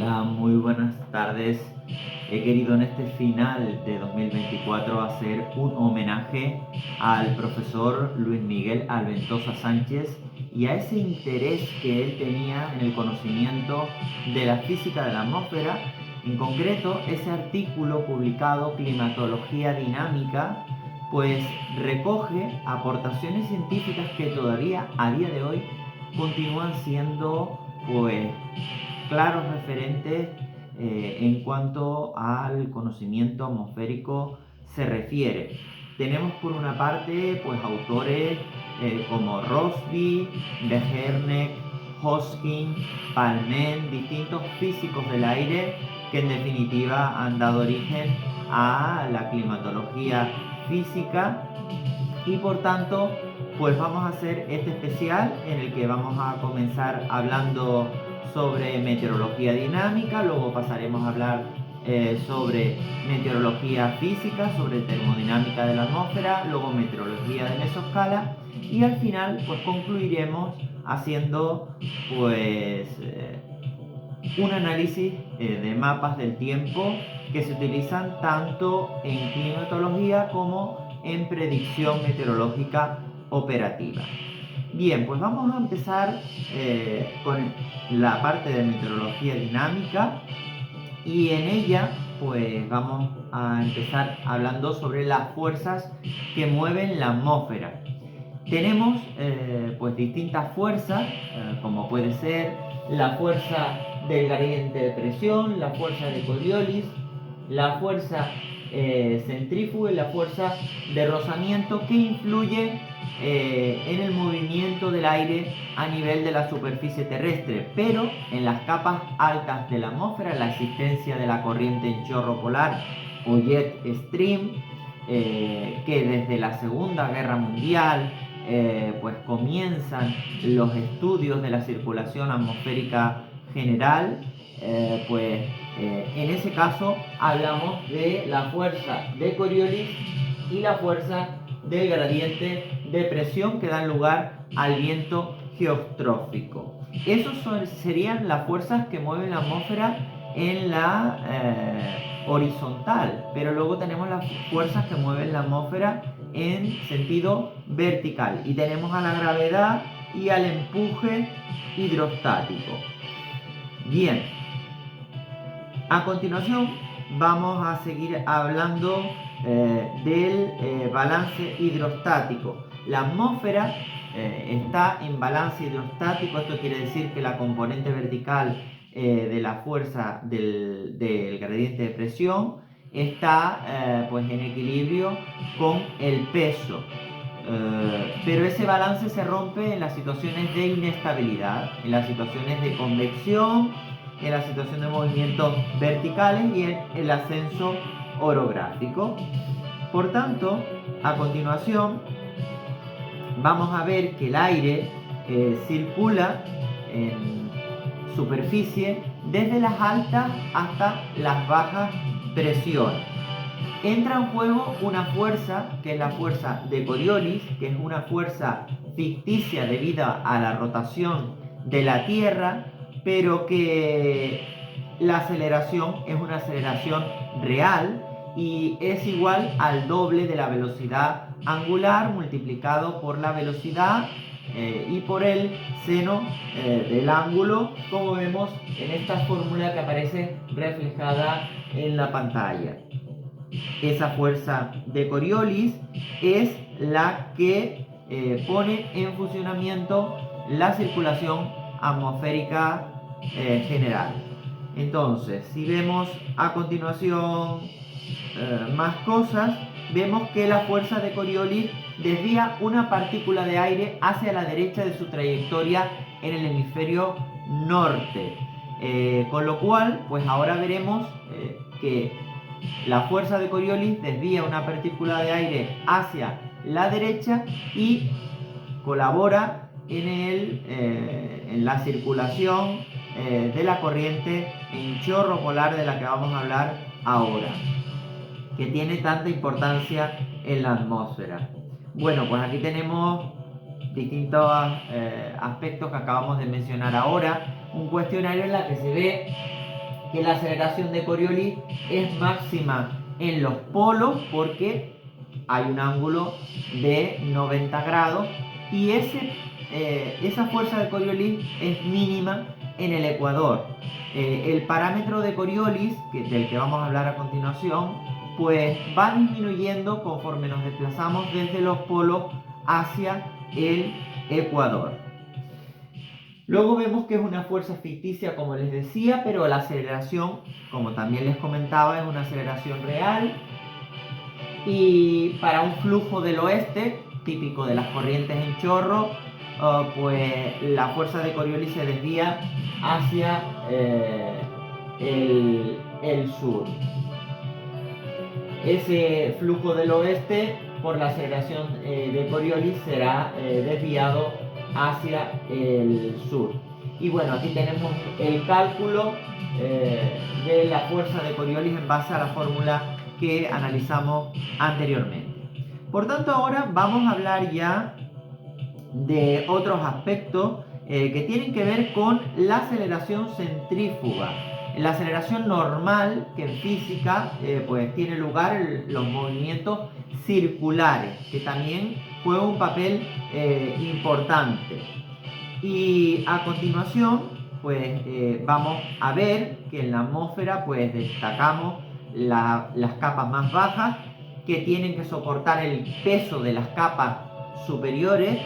Hola, muy buenas tardes. He querido en este final de 2024 hacer un homenaje al profesor Luis Miguel Alventosa Sánchez y a ese interés que él tenía en el conocimiento de la física de la atmósfera, en concreto ese artículo publicado Climatología Dinámica, pues recoge aportaciones científicas que todavía a día de hoy continúan siendo pues claros referentes en cuanto al conocimiento atmosférico se refiere. Tenemos por una parte pues autores como Rossby, Bechernek, Hoskin, Palmen, distintos físicos del aire que en definitiva han dado origen a la climatología física y por tanto pues vamos a hacer este especial en el que vamos a comenzar hablando sobre meteorología dinámica, luego pasaremos a hablar sobre meteorología física, sobre termodinámica de la atmósfera, luego meteorología de mesoscala y al final pues concluiremos haciendo pues un análisis de mapas del tiempo que se utilizan tanto en climatología como en predicción meteorológica operativa. Bien, pues vamos a empezar con la parte de meteorología dinámica y en ella pues vamos a empezar hablando sobre las fuerzas que mueven la atmósfera. Tenemos pues distintas fuerzas, como puede ser la fuerza del gradiente de presión, la fuerza de Coriolis, la fuerza centrífuga y la fuerza de rozamiento que influyen en el movimiento del aire a nivel de la superficie terrestre, pero en las capas altas de la atmósfera, la existencia de la corriente en chorro polar o jet stream, que desde la Segunda Guerra Mundial pues comienzan los estudios de la circulación atmosférica general, en ese caso hablamos de la fuerza de Coriolis y la fuerza del gradiente de presión que dan lugar al viento geostrófico. Esas serían las fuerzas que mueven la atmósfera en la horizontal, pero luego tenemos las fuerzas que mueven la atmósfera en sentido vertical y tenemos a la gravedad y al empuje hidrostático. Bien, a continuación vamos a seguir hablando del balance hidrostático. La atmósfera está en balance hidrostático, esto quiere decir que la componente vertical de la fuerza del gradiente de presión está pues en equilibrio con el peso. Pero ese balance se rompe en las situaciones de inestabilidad, en las situaciones de convección, en la situación de movimientos verticales y en el ascenso orográfico. Por tanto, a continuación vamos a ver que el aire circula en superficie desde las altas hasta las bajas presiones. Entra en juego una fuerza que es la fuerza de Coriolis, que es una fuerza ficticia debido a la rotación de la Tierra, pero que la aceleración es una aceleración real y es igual al doble de la velocidad angular multiplicado por la velocidad y por el seno del ángulo, como vemos en esta fórmula que aparece reflejada en la pantalla. Esa fuerza de Coriolis es la que pone en funcionamiento la circulación atmosférica general. Entonces, si vemos a continuación más cosas, vemos que la fuerza de Coriolis desvía una partícula de aire hacia la derecha de su trayectoria en el hemisferio norte. Con lo cual, pues ahora veremos que la fuerza de Coriolis desvía una partícula de aire hacia la derecha y colabora en la circulación de la corriente en chorro polar de la que vamos a hablar ahora, que tiene tanta importancia en la atmósfera. Bueno, pues aquí tenemos distintos aspectos que acabamos de mencionar ahora. Un cuestionario en la que se ve que la aceleración de Coriolis es máxima en los polos porque hay un ángulo de 90 grados y esa fuerza de Coriolis es mínima en el ecuador. El parámetro de Coriolis, del que vamos a hablar a continuación, pues va disminuyendo conforme nos desplazamos desde los polos hacia el ecuador. Luego vemos que es una fuerza ficticia, como les decía, pero la aceleración, como también les comentaba, es una aceleración real. Y para un flujo del oeste, típico de las corrientes en chorro, pues la fuerza de Coriolis se desvía hacia el sur. Ese flujo del oeste, por la aceleración de Coriolis, será desviado hacia el sur. Y bueno, aquí tenemos el cálculo de la fuerza de Coriolis en base a la fórmula que analizamos anteriormente. Por tanto, ahora vamos a hablar ya de otros aspectos que tienen que ver con la aceleración centrífuga. La aceleración normal, que en física pues tiene lugar los movimientos circulares, que también juega un papel importante. Y a continuación pues vamos a ver que en la atmósfera pues destacamos las capas más bajas, que tienen que soportar el peso de las capas superiores.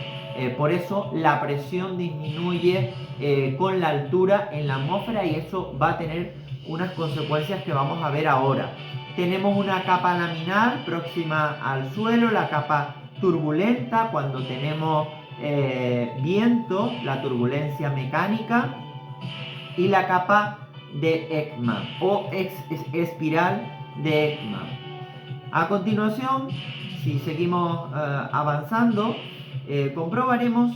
Por eso la presión disminuye con la altura en la atmósfera y eso va a tener unas consecuencias que vamos a ver ahora. Tenemos una capa laminar próxima al suelo, la capa turbulenta cuando tenemos viento, la turbulencia mecánica, y la capa de Ekman o espiral de Ekman. A continuación, si seguimos avanzando, comprobaremos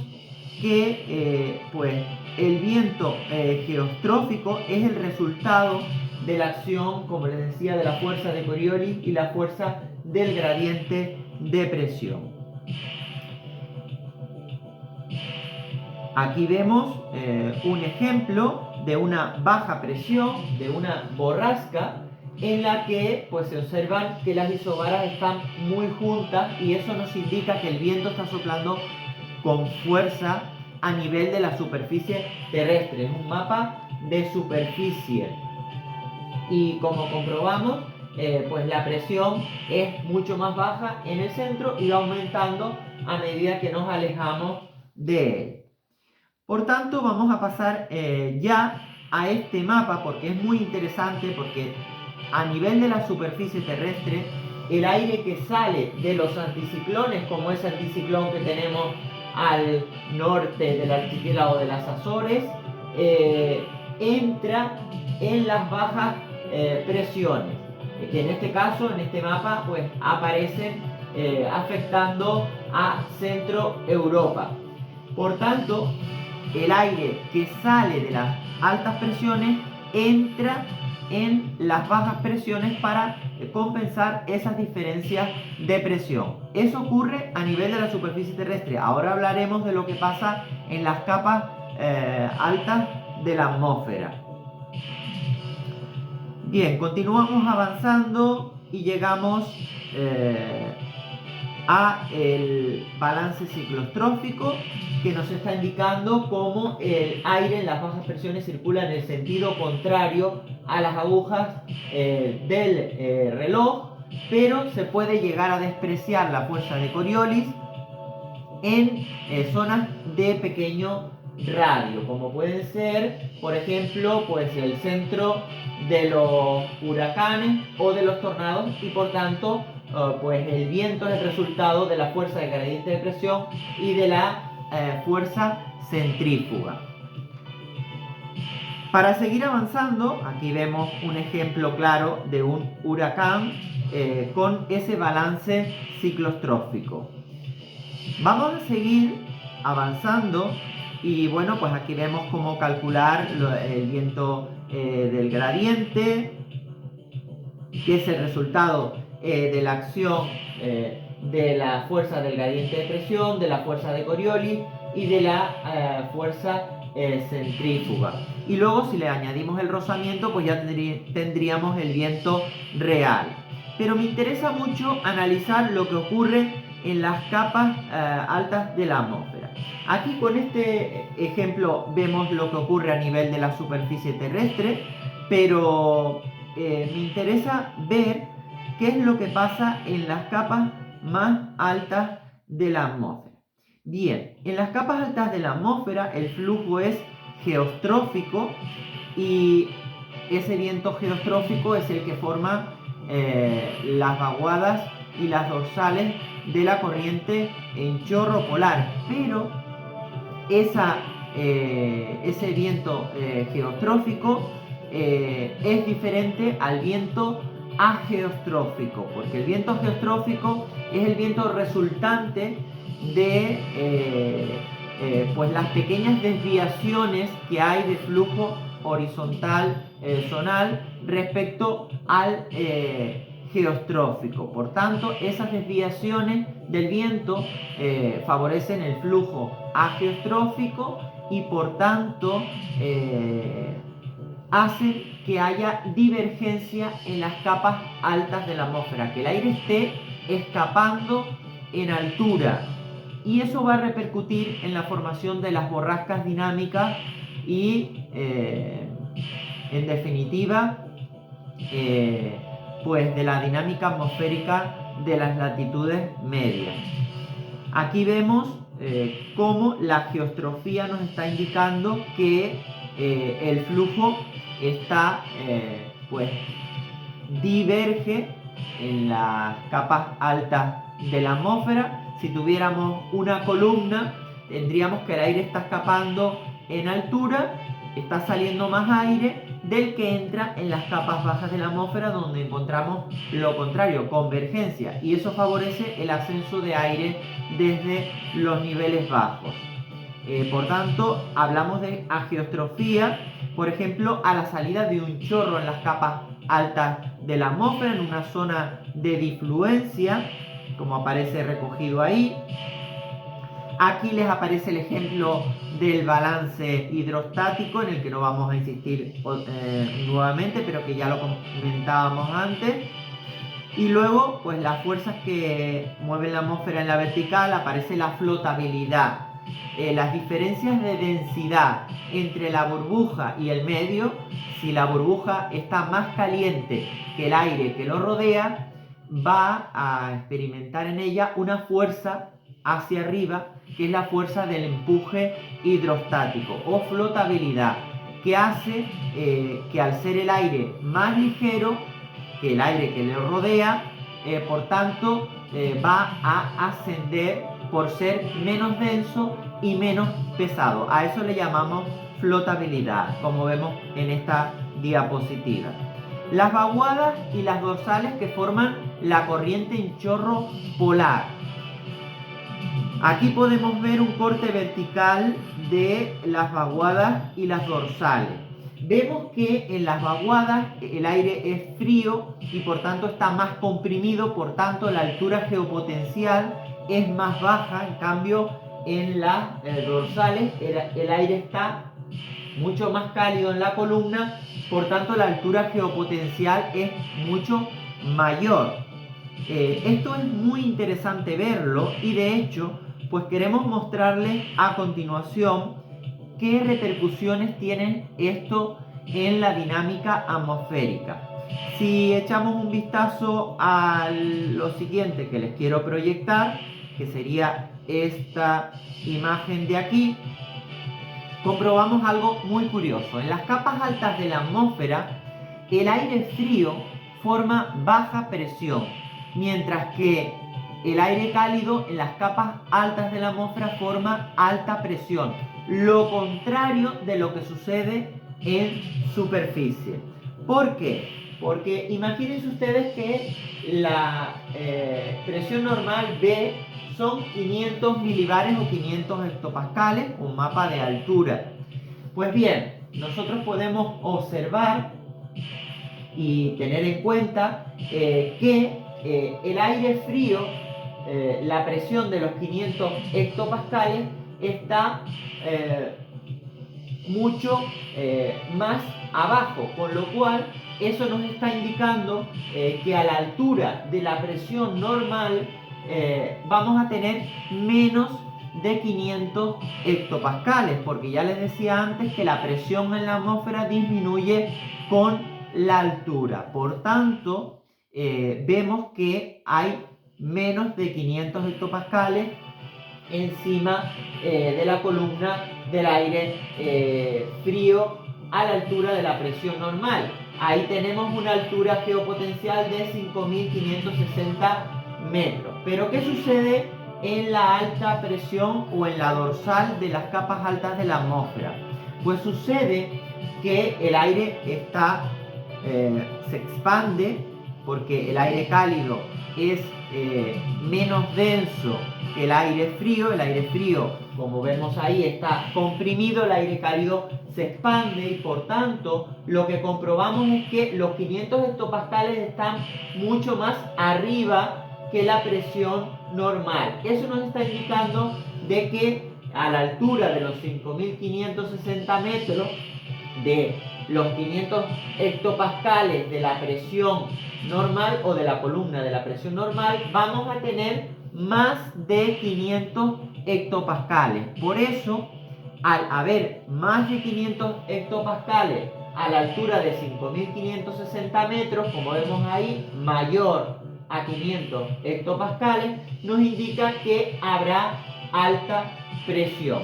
que pues el viento geostrófico es el resultado de la acción, como les decía, de la fuerza de Coriolis y la fuerza del gradiente de presión. Aquí vemos un ejemplo de una baja presión, de una borrasca, en la que pues se observan que las isobaras están muy juntas y eso nos indica que el viento está soplando con fuerza a nivel de la superficie terrestre. Es un mapa de superficie y como comprobamos pues la presión es mucho más baja en el centro y va aumentando a medida que nos alejamos de él. Por tanto, vamos a pasar ya a este mapa porque es muy interesante, porque a nivel de la superficie terrestre, el aire que sale de los anticiclones, como ese anticiclón que tenemos al norte del archipiélago de las Azores, entra en las bajas presiones, que en este caso, en este mapa, pues aparecen afectando a Centro Europa. Por tanto, el aire que sale de las altas presiones entra en las bajas presiones para compensar esas diferencias de presión. Eso ocurre a nivel de la superficie terrestre. Ahora hablaremos de lo que pasa en las capas altas de la atmósfera. Bien, continuamos avanzando y llegamos a el balance ciclostrófico, que nos está indicando cómo el aire en las bajas presiones circula en el sentido contrario a las agujas del reloj, pero se puede llegar a despreciar la fuerza de Coriolis en zonas de pequeño radio, como pueden ser, por ejemplo, pues el centro de los huracanes o de los tornados, y por tanto pues el viento es el resultado de la fuerza del gradiente de presión y de la fuerza centrífuga. Para seguir avanzando, aquí vemos un ejemplo claro de un huracán con ese balance ciclostrófico. Vamos a seguir avanzando y bueno, pues aquí vemos cómo calcular el viento del gradiente, que es el resultado de la acción de la fuerza del gradiente de presión, de la fuerza de Coriolis y de la fuerza centrífuga. Y luego si le añadimos el rozamiento, pues ya tendríamos el viento real. Pero me interesa mucho analizar lo que ocurre en las capas altas de la atmósfera. Aquí con este ejemplo vemos lo que ocurre a nivel de la superficie terrestre, pero me interesa ver qué es lo que pasa en las capas más altas de la atmósfera. Bien, en las capas altas de la atmósfera el flujo es geostrófico y ese viento geostrófico es el que forma las vaguadas y las dorsales de la corriente en chorro polar, pero ese viento geostrófico es diferente al viento ageostrófico, porque el viento geostrófico es el viento resultante de pues las pequeñas desviaciones que hay de flujo horizontal zonal respecto al geostrófico. Por tanto, esas desviaciones del viento favorecen el flujo ageostrófico y por tanto hacen que haya divergencia en las capas altas de la atmósfera, que el aire esté escapando en altura, y eso va a repercutir en la formación de las borrascas dinámicas y en definitiva pues de la dinámica atmosférica de las latitudes medias. Aquí vemos cómo la geostrofía nos está indicando que el flujo está pues diverge en las capas altas de la atmósfera. Si tuviéramos una columna, tendríamos que el aire está escapando en altura, está saliendo más aire del que entra en las capas bajas de la atmósfera, donde encontramos lo contrario, convergencia, y eso favorece el ascenso de aire desde los niveles bajos. Por tanto, hablamos de agiostrofía, por ejemplo, a la salida de un chorro en las capas altas de la atmósfera, en una zona de difluencia, como aparece recogido ahí. Aquí les aparece el ejemplo del balance hidrostático, en el que no vamos a insistir nuevamente, pero que ya lo comentábamos antes. Y luego, pues las fuerzas que mueven la atmósfera en la vertical, aparece la flotabilidad. Las diferencias de densidad entre la burbuja y el medio, si la burbuja está más caliente que el aire que lo rodea, va a experimentar en ella una fuerza hacia arriba, que es la fuerza del empuje hidrostático o flotabilidad, que hace que al ser el aire más ligero que el aire que le rodea, por tanto va a ascender por ser menos denso y menos pesado. A eso le llamamos flotabilidad, como vemos en esta diapositiva. Las vaguadas y las dorsales que forman la corriente en chorro polar. Aquí podemos ver un corte vertical de las vaguadas y las dorsales. Vemos que en las vaguadas el aire es frío y por tanto está más comprimido, por tanto la altura geopotencial es más baja. En cambio, en las dorsales el aire está mucho más cálido en la columna, por tanto la altura geopotencial es mucho mayor. Esto es muy interesante verlo, y de hecho pues queremos mostrarles a continuación qué repercusiones tiene esto en la dinámica atmosférica. Si echamos un vistazo a lo siguiente que les quiero proyectar, que sería esta imagen de aquí, comprobamos algo muy curioso. En las capas altas de la atmósfera, el aire frío forma baja presión, mientras que el aire cálido en las capas altas de la atmósfera forma alta presión. Lo contrario de lo que sucede en superficie. ¿Por qué? Porque imagínense ustedes que la presión normal B son 500 milibares o 500 hectopascales, un mapa de altura. Pues bien, nosotros podemos observar y tener en cuenta que el aire frío, la presión de los 500 hectopascales está mucho más abajo, con lo cual eso nos está indicando que a la altura de la presión normal vamos a tener menos de 500 hectopascales, porque ya les decía antes que la presión en la atmósfera disminuye con la altura. Por tanto, vemos que hay menos de 500 hectopascales encima de la columna del aire frío a la altura de la presión normal. Ahí tenemos una altura geopotencial de 5.560 metros. Pero ¿qué sucede en la alta presión o en la dorsal de las capas altas de la atmósfera? Pues sucede que el aire se expande porque el aire cálido es menos denso que el aire frío. El aire frío, como vemos ahí, está comprimido, el aire cálido se expande y por tanto lo que comprobamos es que los 500 hectopascales están mucho más arriba que la presión normal. Eso nos está indicando de que a la altura de los 5.560 metros, de los 500 hectopascales de la presión normal o de la columna de la presión normal, vamos a tener más de 500 hectopascales. Por eso, al haber más de 500 hectopascales a la altura de 5.560 metros, como vemos ahí, mayor a 500 hectopascales, nos indica que habrá alta presión.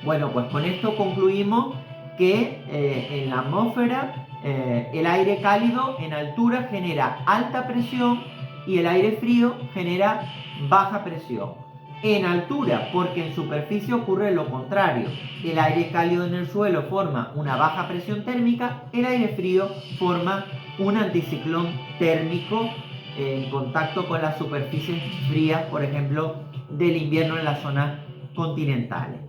Bueno, pues con esto concluimos que en la atmósfera el aire cálido en altura genera alta presión y el aire frío genera baja presión. En altura, porque en superficie ocurre lo contrario. El aire cálido en el suelo forma una baja presión térmica, el aire frío forma un anticiclón térmico en contacto con las superficies frías, por ejemplo, del invierno en las zonas continentales.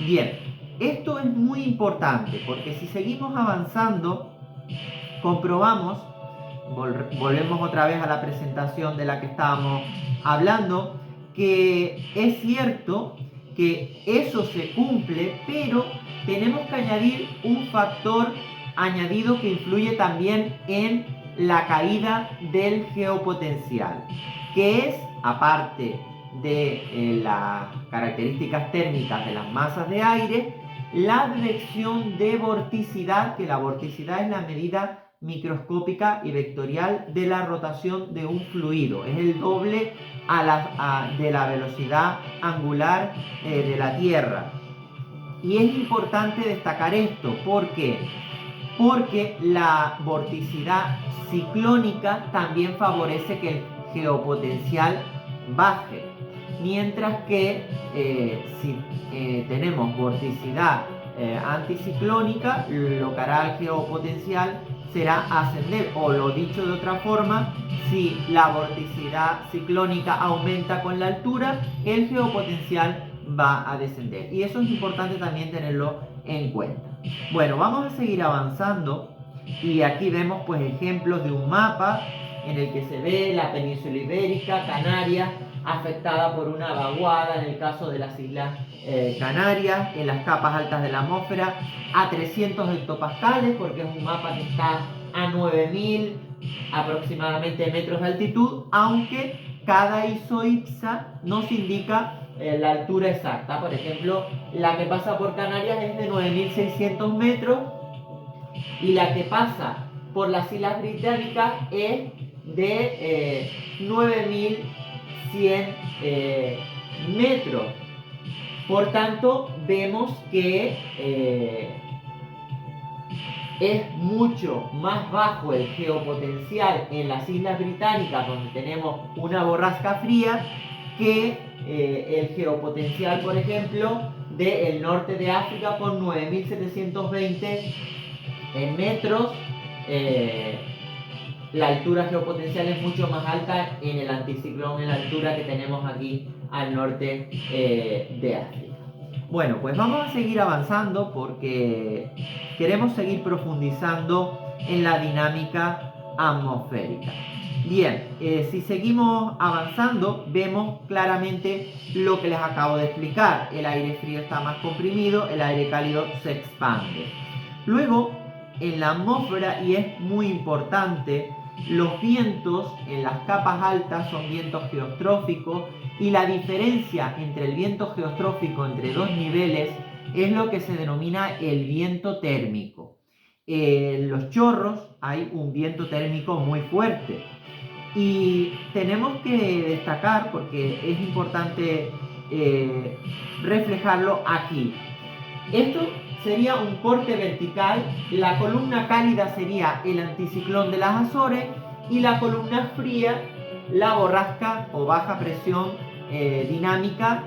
Bien, esto es muy importante porque si seguimos avanzando, comprobamos, volvemos otra vez a la presentación de la que estábamos hablando, que es cierto que eso se cumple, pero tenemos que añadir un factor añadido que influye también en la caída del geopotencial, que es, aparte de las características térmicas de las masas de aire, la dirección de vorticidad, que la vorticidad es la medida microscópica y vectorial de la rotación de un fluido. Es el doble de la velocidad angular de la Tierra. Y es importante destacar esto. ¿Por qué? Porque la vorticidad ciclónica también favorece que el geopotencial baje. Mientras que si tenemos vorticidad anticiclónica, lo que hará el geopotencial será ascender, o lo dicho de otra forma, si la vorticidad ciclónica aumenta con la altura, el geopotencial va a descender. Y eso es importante también tenerlo en cuenta. Bueno, vamos a seguir avanzando y aquí vemos pues ejemplos de un mapa en el que se ve la península ibérica, Canarias, afectada por una vaguada en el caso de las islas Canarias, en las capas altas de la atmósfera, a 300 hectopascales, porque es un mapa que está a 9.000 aproximadamente metros de altitud, aunque cada isoipsa nos indica la altura exacta. Por ejemplo, la que pasa por Canarias es de 9.600 metros y la que pasa por las Islas Británicas es de 9.100 metros. Por tanto, vemos que es mucho más bajo el geopotencial en las Islas Británicas, donde tenemos una borrasca fría, que el geopotencial, por ejemplo, del norte de África con 9.720 metros. La altura geopotencial es mucho más alta en el anticiclón, en la altura que tenemos aquí al norte de África. Bueno, pues vamos a seguir avanzando porque queremos seguir profundizando en la dinámica atmosférica. Bien, si seguimos avanzando, vemos claramente lo que les acabo de explicar. El aire frío está más comprimido, el aire cálido se expande. Luego, en la atmósfera, y es muy importante, los vientos en las capas altas son vientos geostróficos y la diferencia entre el viento geostrófico entre dos niveles es lo que se denomina el viento térmico. En los chorros hay un viento térmico muy fuerte. Y tenemos que destacar, porque es importante reflejarlo aquí. Esto sería un corte vertical, la columna cálida sería el anticiclón de las Azores y la columna fría, la borrasca o baja presión dinámica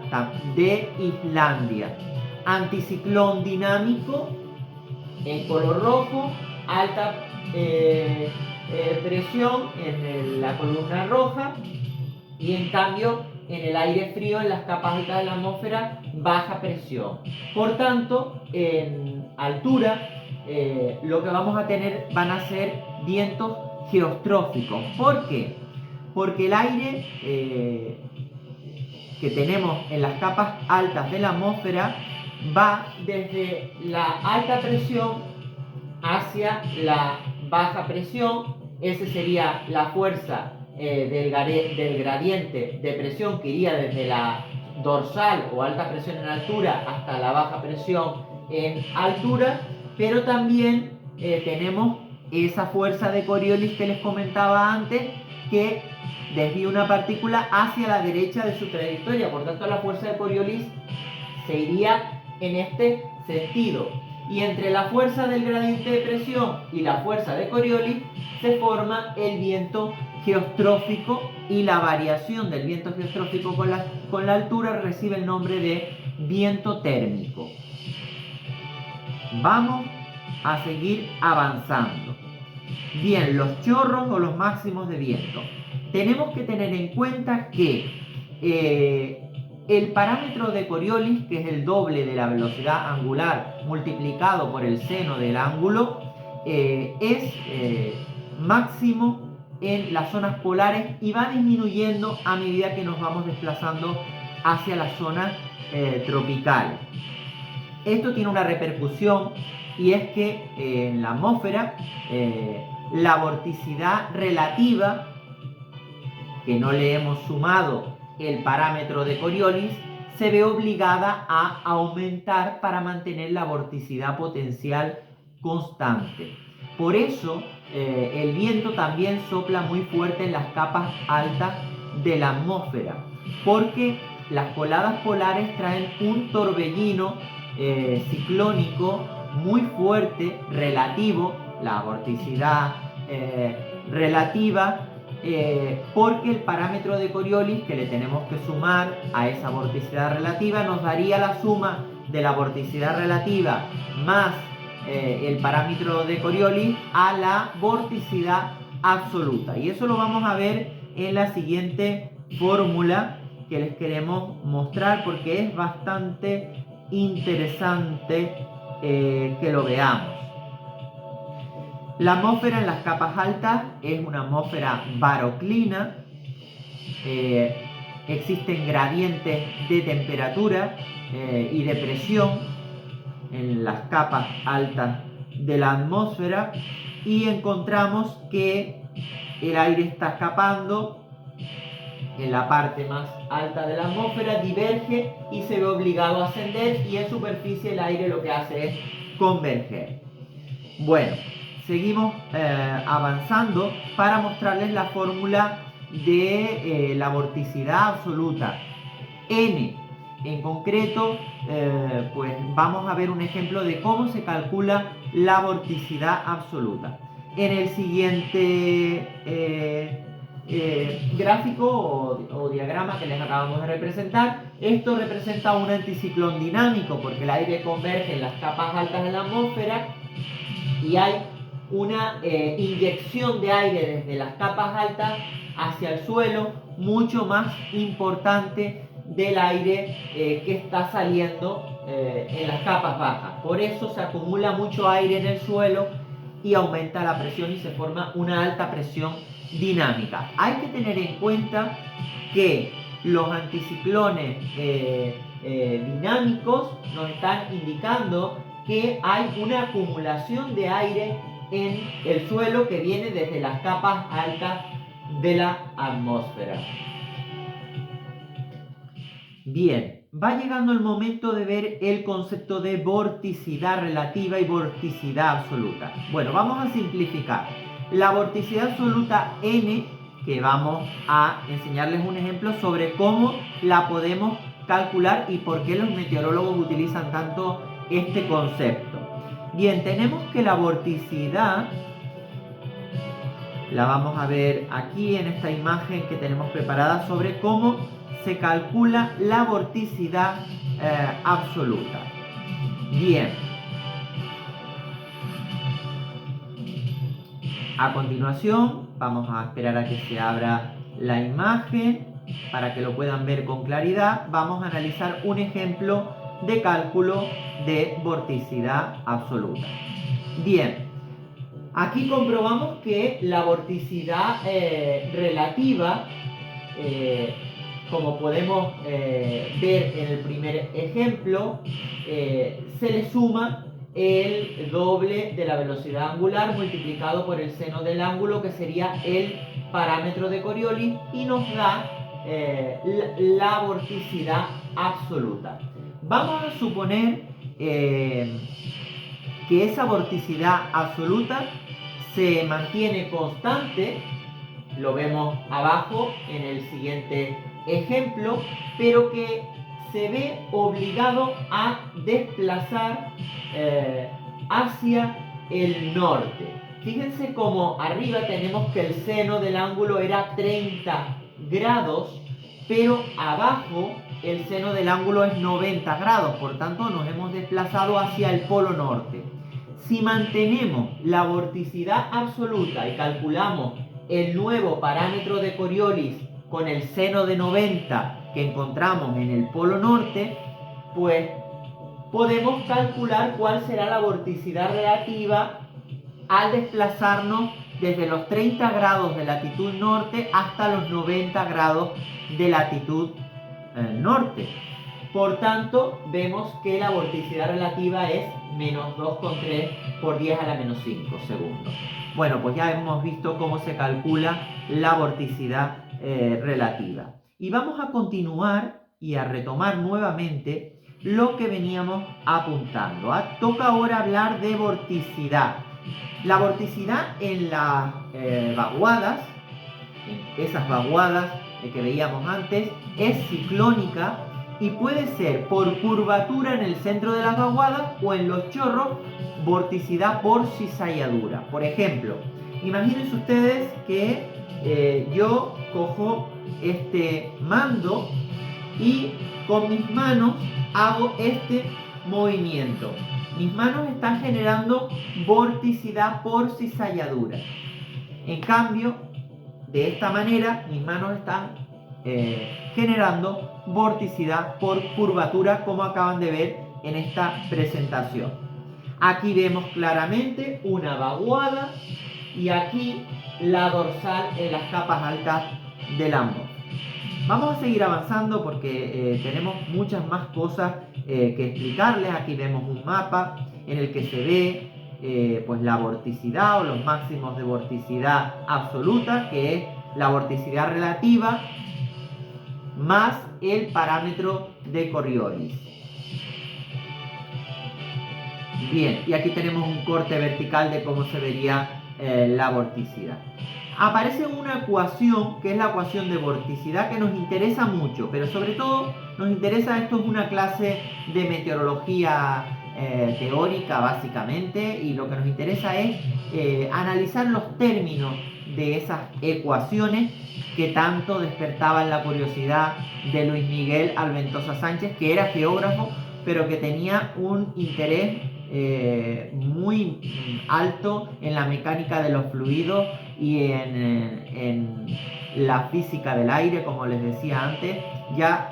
de Islandia. Anticiclón dinámico en color rojo, alta presión en la columna roja y en cambio en el aire frío en las capas altas de la atmósfera baja presión. Por tanto, en altura lo que vamos a tener van a ser vientos geostróficos. ¿Por qué? Porque el aire que tenemos en las capas altas de la atmósfera va desde la alta presión hacia la baja presión. Esa sería la fuerza del gradiente de presión que iría desde la dorsal o alta presión en altura hasta la baja presión en altura, pero también tenemos esa fuerza de Coriolis que les comentaba antes, que desvía una partícula hacia la derecha de su trayectoria. Por tanto, la fuerza de Coriolis se iría en este sentido. Y entre la fuerza del gradiente de presión y la fuerza de Coriolis se forma el viento geostrófico, y la variación del viento geostrófico con la altura recibe el nombre de viento térmico. Vamos a seguir avanzando. Bien, los chorros o los máximos de viento. Tenemos que tener en cuenta que el parámetro de Coriolis, que es el doble de la velocidad angular multiplicado por el seno del ángulo, es máximo en las zonas polares y va disminuyendo a medida que nos vamos desplazando hacia las zonas tropicales. Esto tiene una repercusión, y es que en la atmósfera la vorticidad relativa, que no le hemos sumado el parámetro de Coriolis, se ve obligada a aumentar para mantener la vorticidad potencial constante. Por eso el viento también sopla muy fuerte en las capas altas de la atmósfera, porque las coladas polares traen un torbellino ciclónico muy fuerte relativo, la vorticidad relativa, porque el parámetro de Coriolis que le tenemos que sumar a esa vorticidad relativa nos daría la suma de la vorticidad relativa más el parámetro de Coriolis a la vorticidad absoluta. Y eso lo vamos a ver en la siguiente fórmula que les queremos mostrar, porque es bastante interesante que lo veamos. La atmósfera en las capas altas es una atmósfera baroclina. Existen gradientes de temperatura y de presión en las capas altas de la atmósfera, y encontramos que el aire está escapando en la parte más alta de la atmósfera, diverge y se ve obligado a ascender, y en superficie el aire lo que hace es converger. Bueno, seguimos avanzando para mostrarles la fórmula de la vorticidad absoluta. N, en concreto, pues vamos a ver un ejemplo de cómo se calcula la vorticidad absoluta. En el siguiente gráfico o diagrama que les acabamos de representar, esto representa un anticiclón dinámico, porque el aire converge en las capas altas de la atmósfera y hay una inyección de aire desde las capas altas hacia el suelo mucho más importante del aire que está saliendo en las capas bajas. Por eso se acumula mucho aire en el suelo y aumenta la presión y se forma una alta presión dinámica. Hay que tener en cuenta que los anticiclones dinámicos nos están indicando que hay una acumulación de aire en el suelo que viene desde las capas altas de la atmósfera. Bien, va llegando el momento de ver el concepto de vorticidad relativa y vorticidad absoluta. Bueno, vamos a simplificar. La vorticidad absoluta N, que vamos a enseñarles un ejemplo sobre cómo la podemos calcular y por qué los meteorólogos utilizan tanto este concepto. Bien, tenemos que la vorticidad la vamos a ver aquí en esta imagen que tenemos preparada sobre cómo se calcula la vorticidad absoluta. Bien. A continuación, vamos a esperar a que se abra la imagen para que lo puedan ver con claridad. Vamos a analizar un ejemplo de cálculo de vorticidad absoluta. Bien, aquí comprobamos que la vorticidad relativa, como podemos ver en el primer ejemplo, se le suma el doble de la velocidad angular multiplicado por el seno del ángulo, que sería el parámetro de Coriolis, y nos da la vorticidad absoluta. Vamos a suponer que esa vorticidad absoluta se mantiene constante, lo vemos abajo en el siguiente ejemplo, pero que se ve obligado a desplazar hacia el norte. Fíjense cómo arriba tenemos que el seno del ángulo era 30 grados, pero abajo el seno del ángulo es 90 grados, por tanto nos hemos desplazado hacia el polo norte. Si mantenemos la vorticidad absoluta y calculamos el nuevo parámetro de Coriolis con el seno de 90 que encontramos en el polo norte, pues podemos calcular cuál será la vorticidad relativa al desplazarnos desde los 30 grados de latitud norte hasta los 90 grados de latitud norte. Por tanto, vemos que la vorticidad relativa es menos 2,3 por 10 a la menos 5 segundos. Bueno, pues ya hemos visto cómo se calcula la vorticidad relativa. Y vamos a continuar y a retomar nuevamente lo que veníamos apuntando. Toca ahora hablar de vorticidad. La vorticidad en las vaguadas, en esas vaguadas que veíamos antes, es ciclónica y puede ser por curvatura en el centro de las vaguadas o en los chorros vorticidad por cizalladura. Por ejemplo, imagínense ustedes que yo cojo este mando y con mis manos hago este movimiento. Mis manos están generando vorticidad por cizalladura. En cambio, de esta manera, mis manos están generando vorticidad por curvatura, como acaban de ver en esta presentación. Aquí vemos claramente una vaguada y aquí la dorsal en las capas altas del atmósfera. Vamos a seguir avanzando porque tenemos muchas más cosas que explicarles. Aquí vemos un mapa en el que se ve pues la vorticidad o los máximos de vorticidad absoluta, que es la vorticidad relativa más el parámetro de Coriolis. Bien, y aquí tenemos un corte vertical de cómo se vería la vorticidad. Aparece una ecuación que es la ecuación de vorticidad, que nos interesa mucho, pero sobre todo nos interesa, esto es una clase de meteorología teórica básicamente, y lo que nos interesa es analizar los términos de esas ecuaciones que tanto despertaban la curiosidad de Luis Miguel Alventosa Sánchez, que era geógrafo, pero que tenía un interés muy alto en la mecánica de los fluidos y en la física del aire, como les decía antes. Ya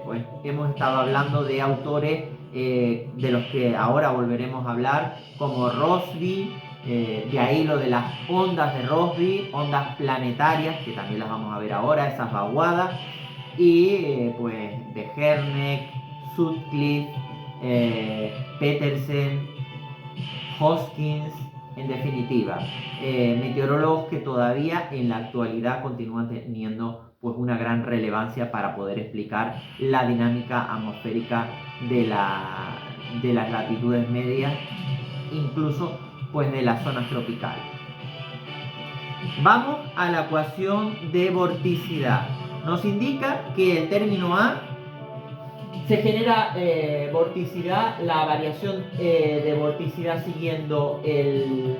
pues hemos estado hablando de autores de los que ahora volveremos a hablar, como Rossby, De ahí lo de las ondas de Rossby, ondas planetarias, que también las vamos a ver ahora, esas vaguadas. Y pues de Herneck, Sutcliffe, Petersen, Hoskins, en definitiva, meteorólogos que todavía en la actualidad continúan teniendo pues una gran relevancia para poder explicar la dinámica atmosférica de las latitudes medias, incluso pues de las zonas tropicales. Vamos a la ecuación de vorticidad. Nos indica que el término A se genera vorticidad, la variación de vorticidad siguiendo el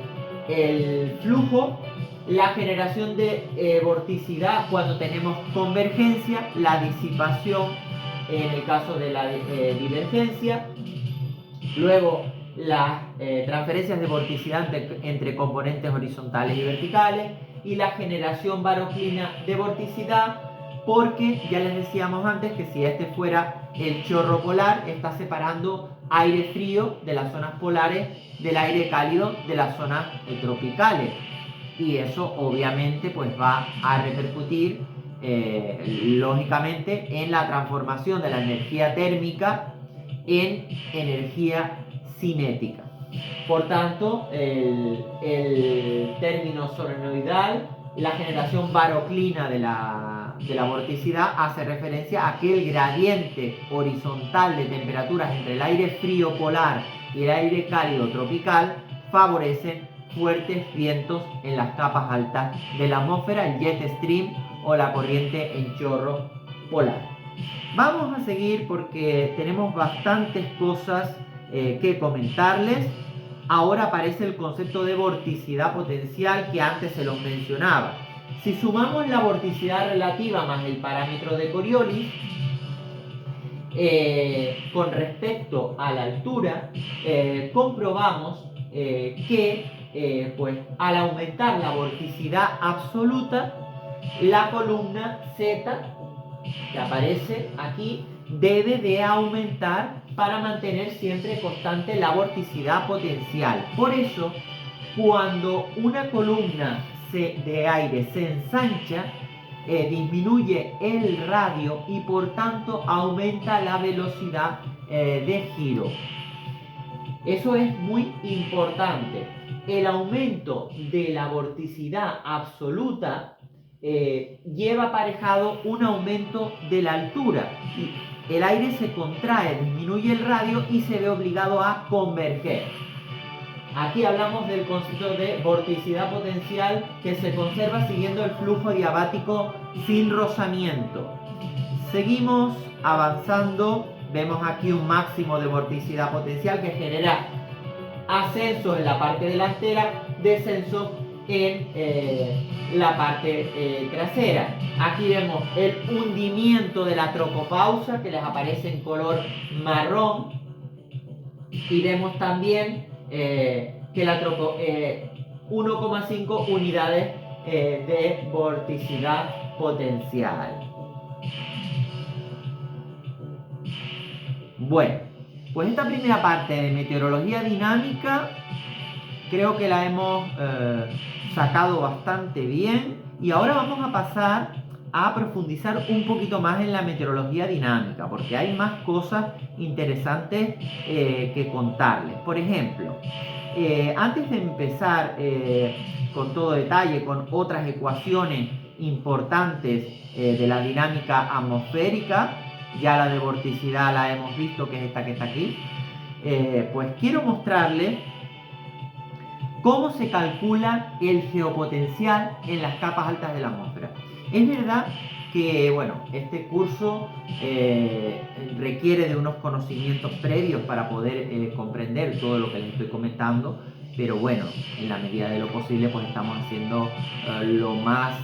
flujo, la generación de vorticidad cuando tenemos convergencia, la disipación en el caso de la divergencia, luego las transferencias de vorticidad entre componentes horizontales y verticales y la generación baroclina de vorticidad, porque ya les decíamos antes que si este fuera el chorro polar, está separando aire frío de las zonas polares del aire cálido de las zonas tropicales, y eso obviamente pues va a repercutir lógicamente en la transformación de la energía térmica en energía cinética. Por tanto, el término solenoidal, la generación baroclina de la vorticidad, hace referencia a que el gradiente horizontal de temperaturas entre el aire frío polar y el aire cálido tropical favorecen fuertes vientos en las capas altas de la atmósfera, el jet stream o la corriente en chorro polar. Vamos a seguir porque tenemos bastantes cosas que comentarles. Ahora aparece el concepto de vorticidad potencial que antes se los mencionaba. Si sumamos la vorticidad relativa más el parámetro de Coriolis, con respecto a la altura, comprobamos que pues, al aumentar la vorticidad absoluta, la columna Z que aparece aquí debe de aumentar para mantener siempre constante la vorticidad potencial. Por eso, cuando una columna de aire se ensancha, disminuye el radio y por tanto aumenta la velocidad de giro. Eso es muy importante. El aumento de la vorticidad absoluta lleva aparejado un aumento de la altura. El aire se contrae, disminuye el radio y se ve obligado a converger. Aquí hablamos del concepto de vorticidad potencial que se conserva siguiendo el flujo diabático sin rozamiento. Seguimos avanzando. Vemos aquí un máximo de vorticidad potencial que genera ascenso en la parte delantera, descenso en la parte trasera. Aquí vemos el hundimiento de la tropopausa que les aparece en color marrón, y vemos también que la 1,5 unidades de vorticidad potencial. Bueno, pues esta primera parte de meteorología dinámica creo que la hemos sacado bastante bien, y ahora vamos a pasar a profundizar un poquito más en la meteorología dinámica, porque hay más cosas interesantes que contarles. Por ejemplo, antes de empezar con todo detalle, con otras ecuaciones importantes de la dinámica atmosférica, ya la de vorticidad la hemos visto, que es esta que está aquí, pues quiero mostrarles cómo se calcula el geopotencial en las capas altas de la atmósfera. Es verdad que, bueno, este curso requiere de unos conocimientos previos para poder comprender todo lo que les estoy comentando, pero bueno, en la medida de lo posible pues estamos haciendo lo más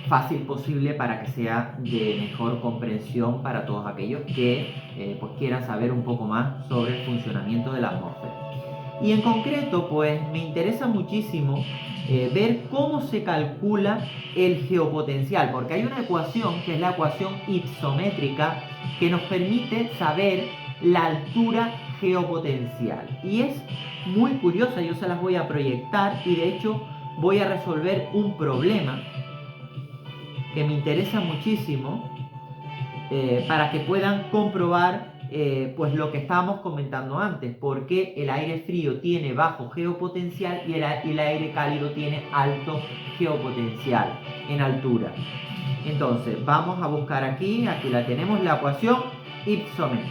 fácil posible para que sea de mejor comprensión para todos aquellos que pues quieran saber un poco más sobre el funcionamiento de la atmósfera. Y en concreto, pues me interesa muchísimo ver cómo se calcula el geopotencial, porque hay una ecuación que es la ecuación ipsométrica que nos permite saber la altura geopotencial. Y es muy curiosa, yo se las voy a proyectar y de hecho voy a resolver un problema que me interesa muchísimo para que puedan comprobar pues lo que estábamos comentando antes, porque el aire frío tiene bajo geopotencial y el aire cálido tiene alto geopotencial en altura. Entonces vamos a buscar aquí la tenemos, la ecuación ipsométrica.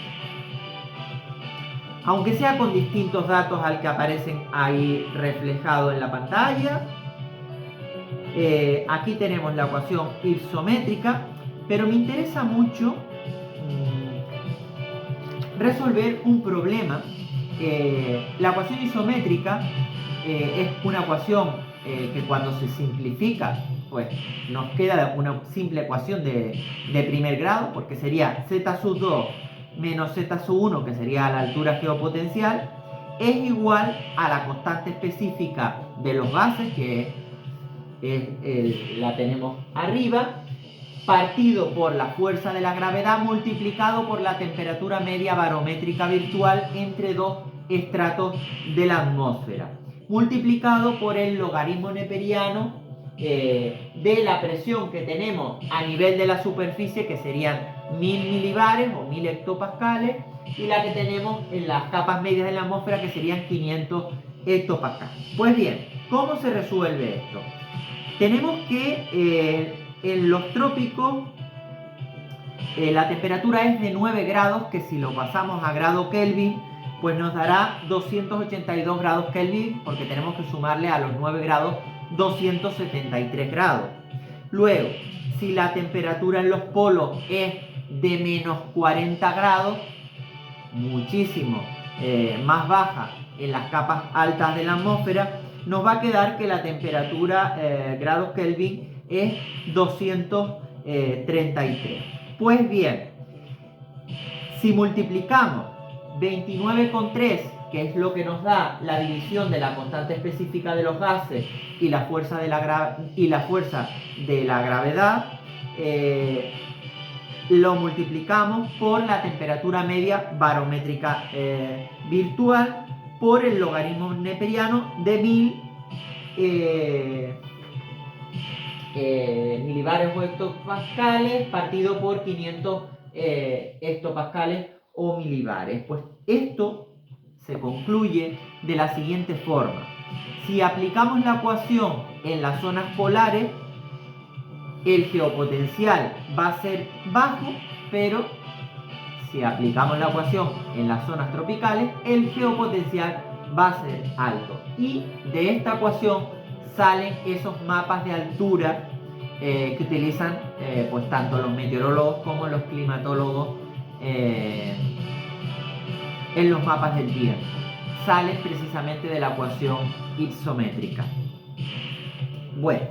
Aunque sea con distintos datos al que aparecen ahí reflejados en la pantalla, aquí tenemos la ecuación isométrica, pero me interesa mucho resolver un problema. La ecuación isométrica es una ecuación que cuando se simplifica, pues nos queda una simple ecuación de primer grado, porque sería z sub 2 menos z sub 1, que sería la altura geopotencial, es igual a la constante específica de los gases, que la tenemos arriba, partido por la fuerza de la gravedad multiplicado por la temperatura media barométrica virtual entre dos estratos de la atmósfera, multiplicado por el logaritmo neperiano de la presión que tenemos a nivel de la superficie, que serían 1000 milibares o 1000 hectopascales, y la que tenemos en las capas medias de la atmósfera, que serían 500 hectopascales. Pues bien, ¿cómo se resuelve esto? Tenemos que en los trópicos la temperatura es de 9 grados, que si lo pasamos a grado Kelvin, pues nos dará 282 grados Kelvin, porque tenemos que sumarle a los 9 grados 273 grados. Luego, si la temperatura en los polos es de menos 40 grados, muchísimo más baja en las capas altas de la atmósfera, nos va a quedar que la temperatura grados Kelvin es 233. Pues bien, si multiplicamos 29 con 3, que es lo que nos da la división de la constante específica de los gases y la fuerza de la gravedad, lo multiplicamos por la temperatura media barométrica virtual por el logaritmo neperiano de 1000 milibares o hectopascales partido por 500 hectopascales o milibares. Pues esto se concluye de la siguiente forma: si aplicamos la ecuación en las zonas polares, el geopotencial va a ser bajo, pero si aplicamos la ecuación en las zonas tropicales, el geopotencial va a ser alto. Y de esta ecuación salen esos mapas de altura que utilizan pues tanto los meteorólogos como los climatólogos en los mapas del tiempo. Salen precisamente de la ecuación isométrica. Bueno,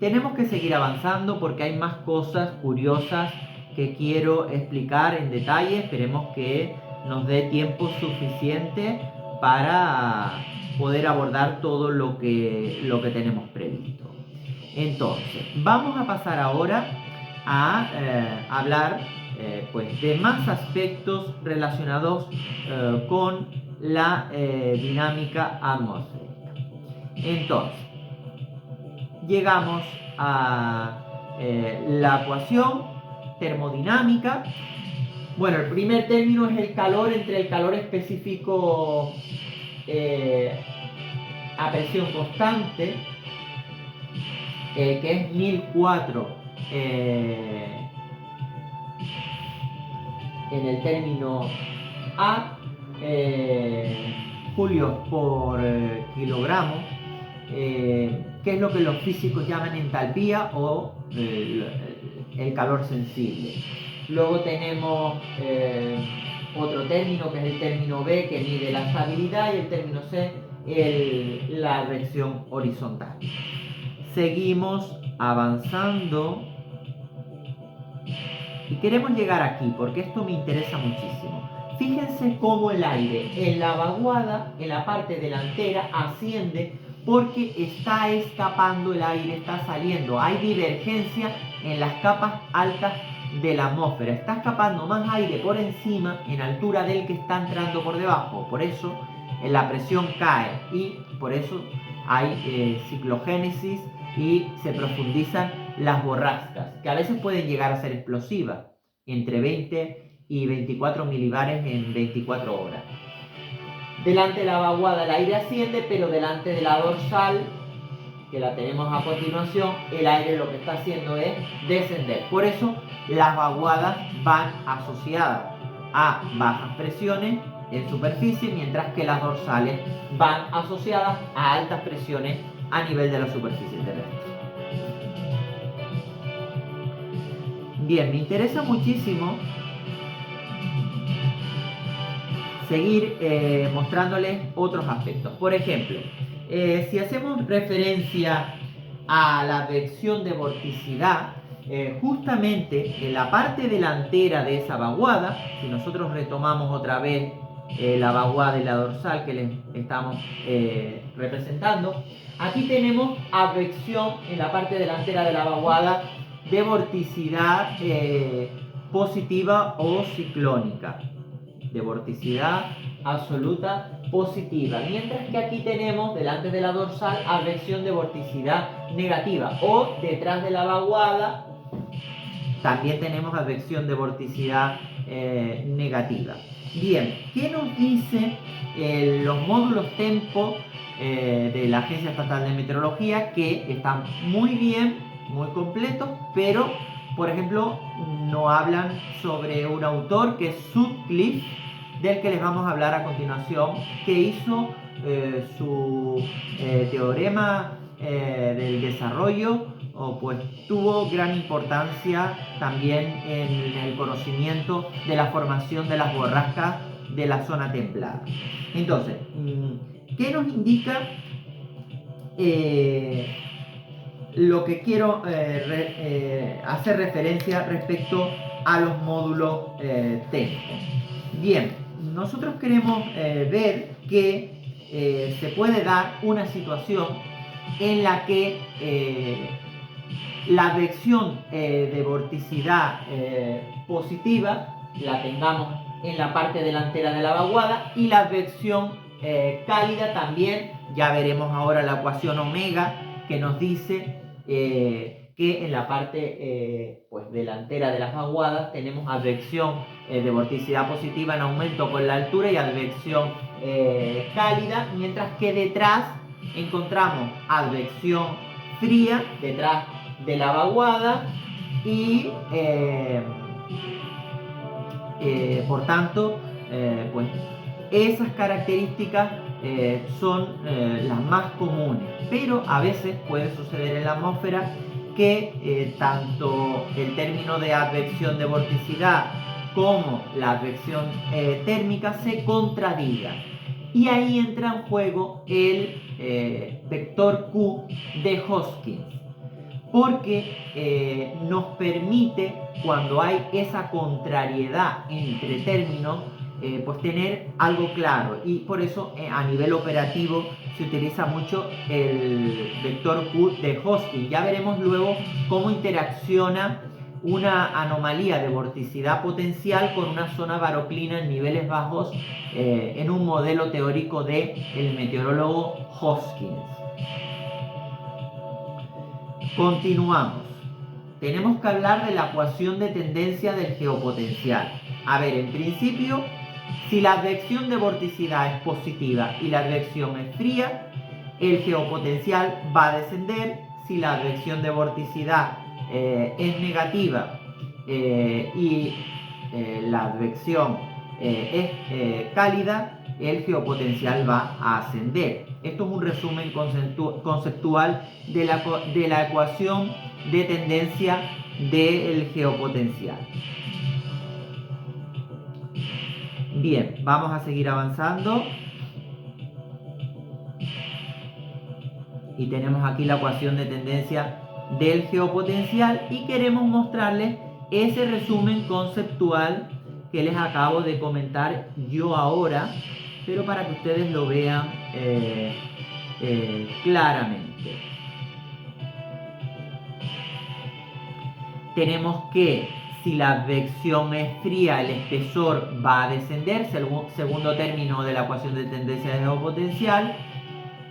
tenemos que seguir avanzando porque hay más cosas curiosas que quiero explicar en detalle. Esperemos que nos dé tiempo suficiente para poder abordar todo lo que tenemos previsto. Entonces, vamos a pasar ahora a hablar pues de más aspectos relacionados con la dinámica atmosférica. Entonces, llegamos a la ecuación termodinámica. Bueno, el primer término es el calor, entre el calor específico a presión constante, que es 1004 en el término A, julios por kilogramo, que es lo que los físicos llaman entalpía o el calor sensible. Luego tenemos otro término, que es el término B, que mide la estabilidad, y el término C, la advección horizontal. Seguimos avanzando y queremos llegar aquí porque esto me interesa muchísimo. Fíjense cómo el aire en la vaguada, en la parte delantera, asciende porque está escapando el aire, está saliendo. Hay divergencia en las capas altas de la atmósfera. Está escapando más aire por encima en altura del que está entrando por debajo. Por eso la presión cae y por eso hay ciclogénesis y se profundizan las borrascas, que a veces pueden llegar a ser explosivas, entre 20 y 24 milibares en 24 horas. Delante de la vaguada el aire asciende, pero delante de la dorsal, que la tenemos a continuación, el aire lo que está haciendo es descender. Por eso las vaguadas van asociadas a bajas presiones en superficie, mientras que las dorsales van asociadas a altas presiones a nivel de la superficie terrestre. Bien, me interesa muchísimo seguir mostrándoles otros aspectos. Por ejemplo, si hacemos referencia a la advección de vorticidad, justamente en la parte delantera de esa vaguada, si nosotros retomamos otra vez la vaguada y la dorsal que les estamos representando, aquí tenemos advección en la parte delantera de la vaguada de vorticidad positiva o ciclónica, de vorticidad absoluta positiva, mientras que aquí tenemos delante de la dorsal advección de vorticidad negativa, o detrás de la vaguada también tenemos advección de vorticidad negativa. Bien, ¿qué nos dicen los módulos TEMPO de la Agencia Estatal de Meteorología? Que están muy bien, muy completos, pero por ejemplo no hablan sobre un autor que es Sutcliffe, del que les vamos a hablar a continuación, que hizo su teorema del desarrollo, pues tuvo gran importancia también en el conocimiento de la formación de las borrascas de la zona templada. Entonces, ¿qué nos indica lo que quiero hacer referencia respecto a los módulos TEMPO? Bien, nosotros queremos ver que se puede dar una situación en la que la advección de vorticidad positiva la tengamos en la parte delantera de la vaguada, y la advección cálida también. Ya veremos ahora la ecuación omega, que nos dice que en la parte pues delantera de las vaguadas tenemos advección de vorticidad positiva en aumento con la altura y advección cálida, mientras que detrás encontramos advección fría detrás de la vaguada y por tanto pues esas características son las más comunes, pero a veces puede suceder en la atmósfera que tanto el término de advección de vorticidad como la advección térmica se contradigan, y ahí entra en juego el vector Q de Hoskins, porque nos permite, cuando hay esa contrariedad entre términos, pues tener algo claro, y por eso a nivel operativo se utiliza mucho el vector Q de Hoskins. Ya veremos luego cómo interacciona una anomalía de vorticidad potencial con una zona baroclina en niveles bajos en un modelo teórico del meteorólogo Hoskins. Continuamos. Tenemos que hablar de la ecuación de tendencia del geopotencial. A ver, en principio, si la advección de vorticidad es positiva y la advección es fría, el geopotencial va a descender. Si la advección de vorticidad es negativa y la advección es cálida, el geopotencial va a ascender. Esto es un resumen conceptual de la ecuación de tendencia del geopotencial. Bien, vamos a seguir avanzando. Y tenemos aquí la ecuación de tendencia del geopotencial, y queremos mostrarles ese resumen conceptual que les acabo de comentar yo ahora, pero para que ustedes lo vean claramente. Tenemos que Si la advección es fría, el espesor va a descender, segundo término de la ecuación de tendencia de geopotencial,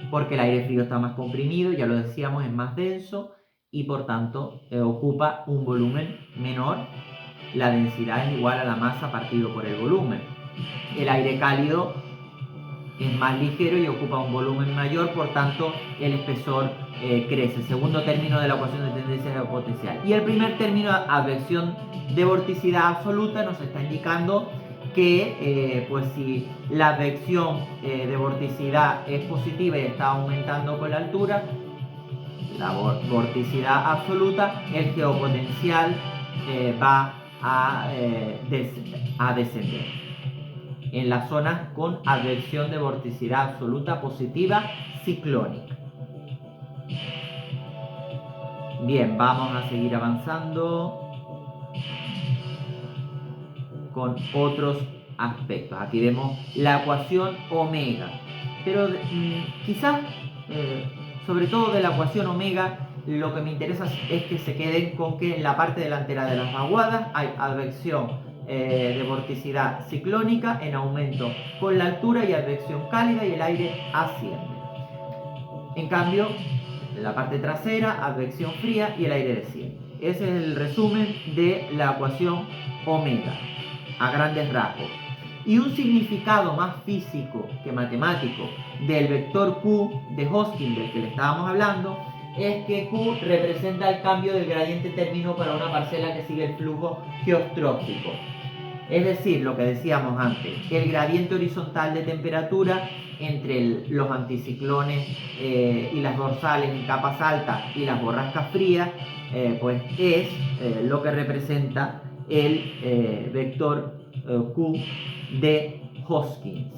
porque el aire frío está más comprimido, ya lo decíamos, es más denso y por tanto ocupa un volumen menor. La densidad es igual a la masa partido por el volumen. El aire cálido es más ligero y ocupa un volumen mayor, por tanto el espesor crece. Segundo término de la ecuación de tendencia geopotencial. Y el primer término, advección de vorticidad absoluta, nos está indicando que pues si la advección de vorticidad es positiva y está aumentando con la altura, la vorticidad absoluta, el geopotencial va a descender en las zonas con advección de vorticidad absoluta positiva ciclónica. Bien, vamos a seguir avanzando con otros aspectos. Aquí vemos la ecuación omega, pero quizás sobre todo de la ecuación omega lo que me interesa es que se queden con que en la parte delantera de las vaguadas hay advección de vorticidad ciclónica en aumento con la altura y advección cálida y el aire asciende. En cambio, en la parte trasera, advección fría y el aire desciende. Ese es el resumen de la ecuación omega, a grandes rasgos. Y un significado más físico que matemático del vector Q de Hosking, del que le estábamos hablando, es que Q representa el cambio del gradiente término para una parcela que sigue el flujo geostrófico. Es decir, lo que decíamos antes, el gradiente horizontal de temperatura entre los anticiclones y las dorsales en capas altas y las borrascas frías, pues es lo que representa el vector Q de Hoskins.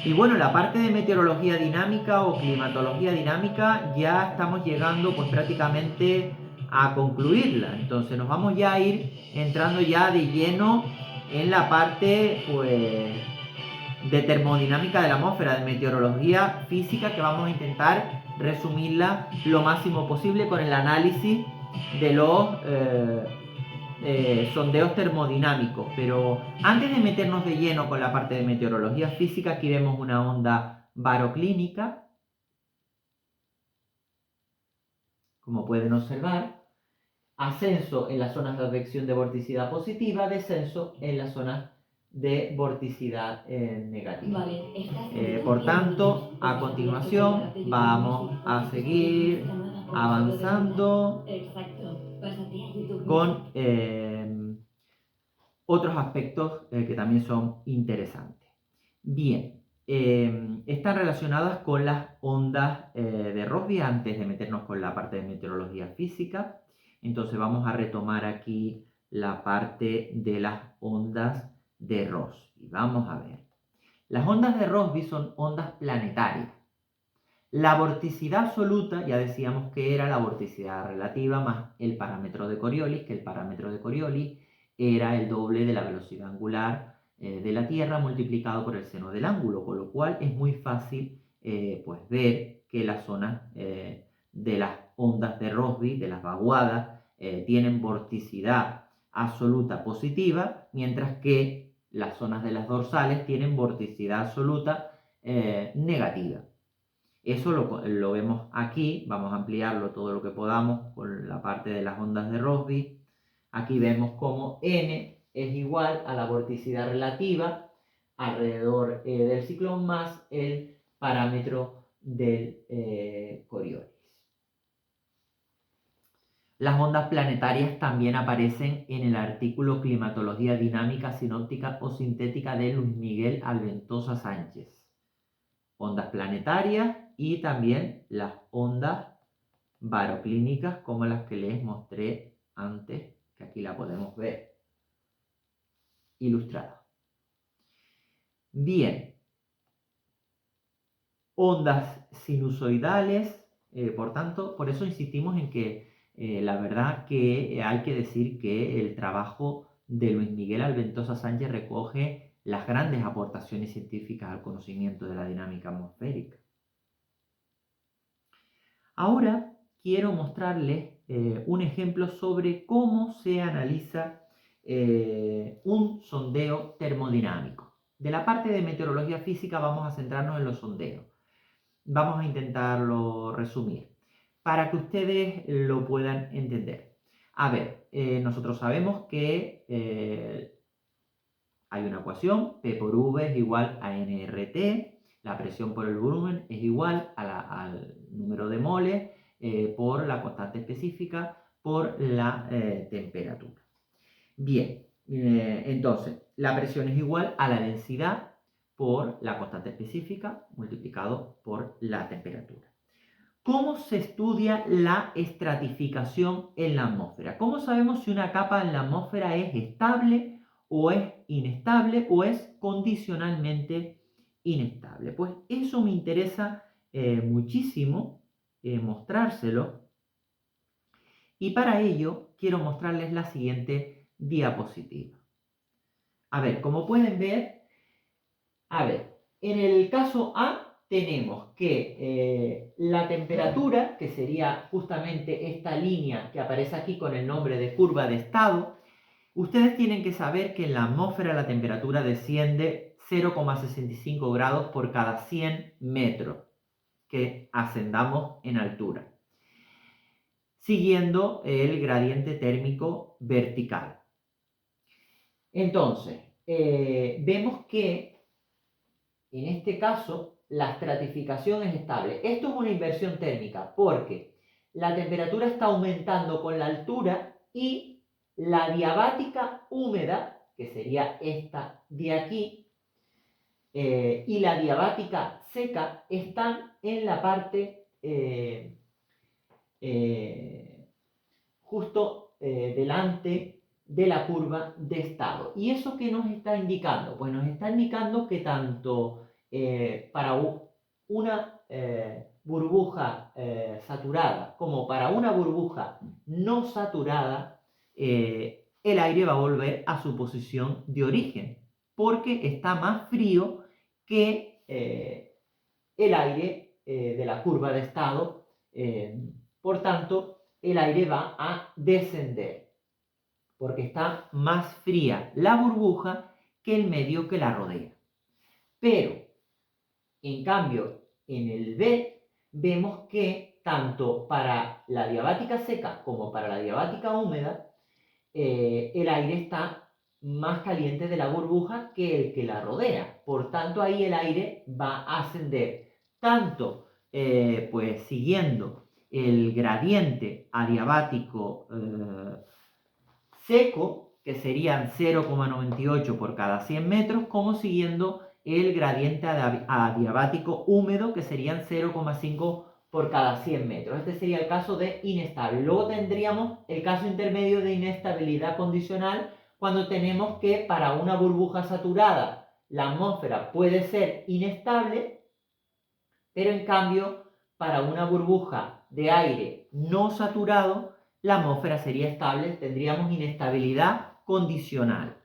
Y bueno, la parte de meteorología dinámica o climatología dinámica ya estamos llegando pues prácticamente a concluirla. Entonces nos vamos ya a ir entrando ya de lleno en la parte pues de termodinámica de la atmósfera, de meteorología física, que vamos a intentar resumirla lo máximo posible con el análisis de los sondeos termodinámicos. Pero antes de meternos de lleno con la parte de meteorología física, aquí vemos una onda baroclínica, como pueden observar. Ascenso en las zonas de advección de vorticidad positiva, descenso en las zonas de vorticidad negativa. Vale, por tanto, a continuación vamos a seguir avanzando con otros aspectos que también son interesantes. Bien, están relacionadas con las ondas de Rossby antes de meternos con la parte de meteorología física. Entonces vamos a retomar aquí la parte de las ondas de Rossby. Vamos a ver. Las ondas de Rossby son ondas planetarias. La vorticidad absoluta, ya decíamos que era la vorticidad relativa más el parámetro de Coriolis, que el parámetro de Coriolis era el doble de la velocidad angular de la Tierra multiplicado por el seno del ángulo, con lo cual es muy fácil pues ver que las zonas de las ondas de Rossby, de las vaguadas, tienen vorticidad absoluta positiva, mientras que las zonas de las dorsales tienen vorticidad absoluta negativa. Eso lo vemos aquí, vamos a ampliarlo todo lo que podamos con la parte de las ondas de Rossby. Aquí vemos como n es igual a la vorticidad relativa alrededor del ciclón más el parámetro del Coriolis. Las ondas planetarias también aparecen en el artículo Climatología dinámica, sinóptica o sintética de Luis Miguel Alventosa Sánchez. Ondas planetarias y también las ondas baroclínicas como las que les mostré antes, que aquí la podemos ver ilustrada. Bien, ondas sinusoidales, por tanto, por eso insistimos en que la verdad que hay que decir que el trabajo de Luis Miguel Alventosa Sánchez recoge las grandes aportaciones científicas al conocimiento de la dinámica atmosférica. Ahora quiero mostrarles un ejemplo sobre cómo se analiza un sondeo termodinámico. De la parte de meteorología física vamos a centrarnos en los sondeos. Vamos a intentarlo resumir para que ustedes lo puedan entender. A ver, nosotros sabemos que hay una ecuación, P por V es igual a nRT, la presión por el volumen es igual al número de moles por la constante específica por la temperatura. Bien, entonces la presión es igual a la densidad por la constante específica multiplicado por la temperatura. ¿Cómo se estudia la estratificación en la atmósfera? ¿Cómo sabemos si una capa en la atmósfera es estable o es inestable o es condicionalmente inestable? Pues eso me interesa muchísimo mostrárselo, y para ello quiero mostrarles la siguiente diapositiva. A ver, como pueden ver, en el caso A tenemos que la temperatura, que sería justamente esta línea que aparece aquí con el nombre de curva de estado, ustedes tienen que saber que en la atmósfera la temperatura desciende 0,65 grados por cada 100 metros que ascendamos en altura, siguiendo el gradiente térmico vertical. Entonces, vemos que en este caso la estratificación es estable. Esto es una inversión térmica porque la temperatura está aumentando con la altura y la diabática húmeda, que sería esta de aquí, y la diabática seca están en la parte justo delante de la curva de estado. ¿Y eso qué nos está indicando? Pues nos está indicando que tanto para una burbuja saturada como para una burbuja no saturada, el aire va a volver a su posición de origen, porque está más frío que el aire de la curva de estado. Por tanto, el aire va a descender, porque está más fría la burbuja que el medio que la rodea. Pero, en cambio, en el B vemos que tanto para la diabática seca como para la diabática húmeda, el aire está más caliente de la burbuja que el que la rodea. Por tanto, ahí el aire va a ascender, tanto pues siguiendo el gradiente adiabático seco, que serían 0,98 por cada 100 metros, como siguiendo el gradiente adiabático húmedo, que serían 0,5 por cada 100 metros. Este sería el caso de inestable. Luego tendríamos el caso intermedio de inestabilidad condicional, cuando tenemos que para una burbuja saturada la atmósfera puede ser inestable, pero en cambio para una burbuja de aire no saturado la atmósfera sería estable, tendríamos inestabilidad condicional.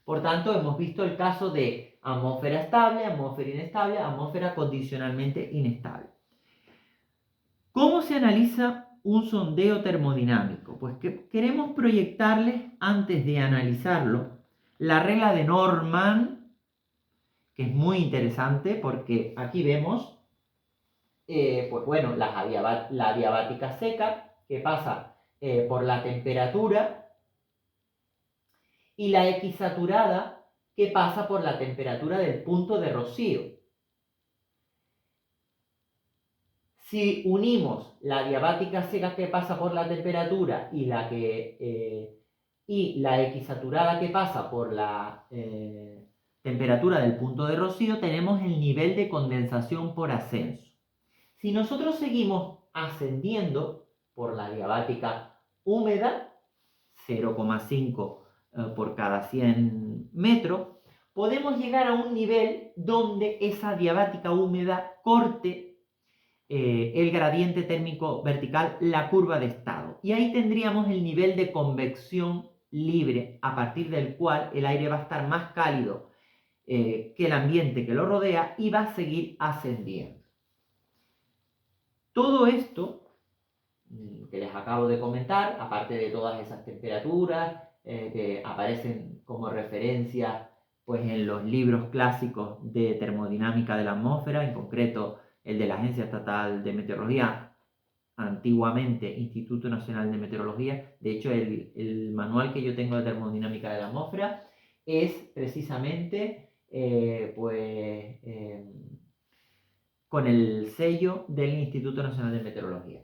Por tanto, hemos visto el caso de atmósfera estable, atmósfera inestable, atmósfera condicionalmente inestable. ¿Cómo se analiza un sondeo termodinámico? Pues que queremos proyectarles, antes de analizarlo, la regla de Norman, que es muy interesante porque aquí vemos, pues bueno, la diabática seca, que pasa por la temperatura, y la equisaturada, que pasa por la temperatura del punto de rocío. Si unimos la diabática seca que pasa por la temperatura y la equisaturada que pasa por la temperatura del punto de rocío, tenemos el nivel de condensación por ascenso. Si nosotros seguimos ascendiendo por la diabática húmeda, 0,5 por cada 100 metros, podemos llegar a un nivel donde esa diabática húmeda corte el gradiente térmico vertical, la curva de estado. Y ahí tendríamos el nivel de convección libre, a partir del cual el aire va a estar más cálido que el ambiente que lo rodea y va a seguir ascendiendo. Todo esto que les acabo de comentar, aparte de todas esas temperaturas que aparecen como referencia pues, en los libros clásicos de termodinámica de la atmósfera, en concreto el de la Agencia Estatal de Meteorología, antiguamente Instituto Nacional de Meteorología. De hecho, el manual que yo tengo de termodinámica de la atmósfera es precisamente con el sello del Instituto Nacional de Meteorología.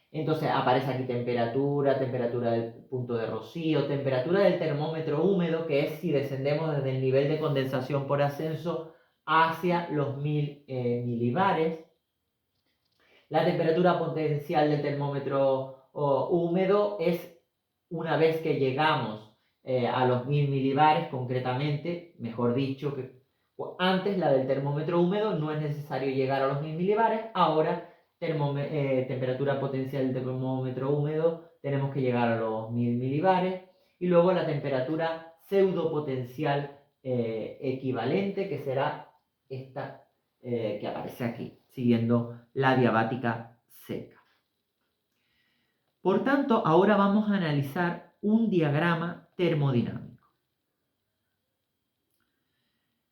Entonces aparece aquí temperatura, temperatura del punto de rocío, temperatura del termómetro húmedo, que es si descendemos desde el nivel de condensación por ascenso hacia los 1000 milibares. La temperatura potencial del termómetro húmedo es una vez que llegamos a los 1000 milibares, concretamente, mejor dicho, que antes la del termómetro húmedo no es necesario llegar a los 1000 milibares, ahora temperatura potencial del termómetro húmedo tenemos que llegar a los 1000 milibares, y luego la temperatura pseudopotencial equivalente, que será esta que aparece aquí, siguiendo la diabática seca. Por tanto, ahora vamos a analizar un diagrama termodinámico.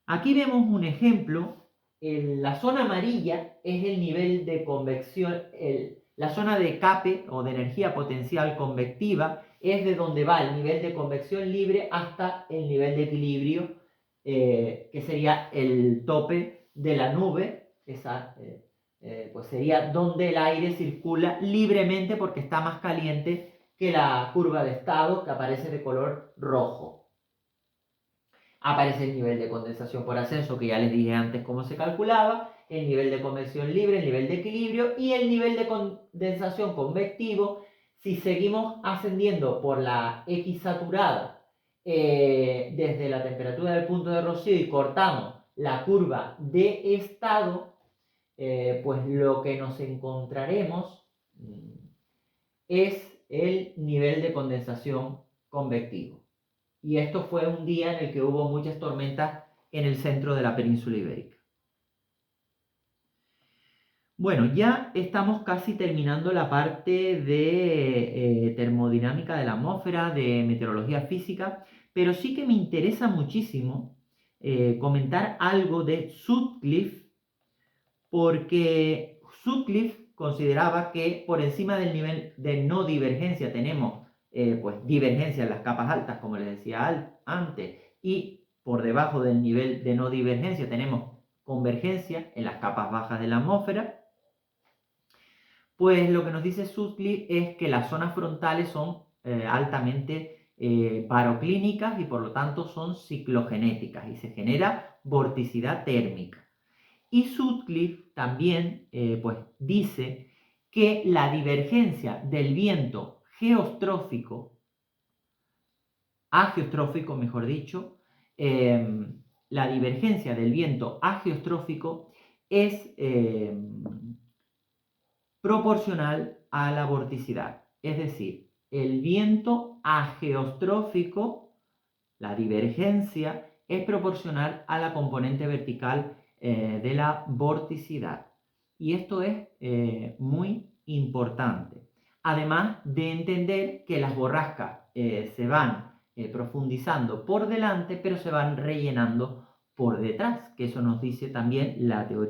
Aquí vemos un ejemplo. La zona amarilla es el nivel de convección, la zona de CAPE o de energía potencial convectiva es de donde va el nivel de convección libre hasta el nivel de equilibrio, que sería el tope de la nube. Pues sería donde el aire circula libremente porque está más caliente que la curva de estado, que aparece de color rojo. Aparece el nivel de condensación por ascenso, que ya les dije antes cómo se calculaba, el nivel de convección libre, el nivel de equilibrio y el nivel de condensación convectivo. Si seguimos ascendiendo por la X saturada desde la temperatura del punto de rocío y cortamos la curva de estado, pues lo que nos encontraremos es el nivel de condensación convectivo. Y esto fue un día en el que hubo muchas tormentas en el centro de la península ibérica. Bueno, ya estamos casi terminando la parte de termodinámica de la atmósfera, de meteorología física, pero sí que me interesa muchísimo comentar algo de Sutcliffe, porque Sutcliffe consideraba que por encima del nivel de no divergencia tenemos pues divergencia en las capas altas, como les decía antes, y por debajo del nivel de no divergencia tenemos convergencia en las capas bajas de la atmósfera. Pues lo que nos dice Sutcliffe es que las zonas frontales son altamente baroclínicas y por lo tanto son ciclogenéticas y se genera vorticidad térmica. Y Sutcliffe también pues, dice que la divergencia del viento geostrófico, ageostrófico mejor dicho, la divergencia del viento ageostrófico es proporcional a la vorticidad. Es decir, el viento ageostrófico, la divergencia, es proporcional a la componente vertical de la vorticidad. Y esto es muy importante. Además de entender que las borrascas se van profundizando por delante, pero se van rellenando por detrás, que eso nos dice también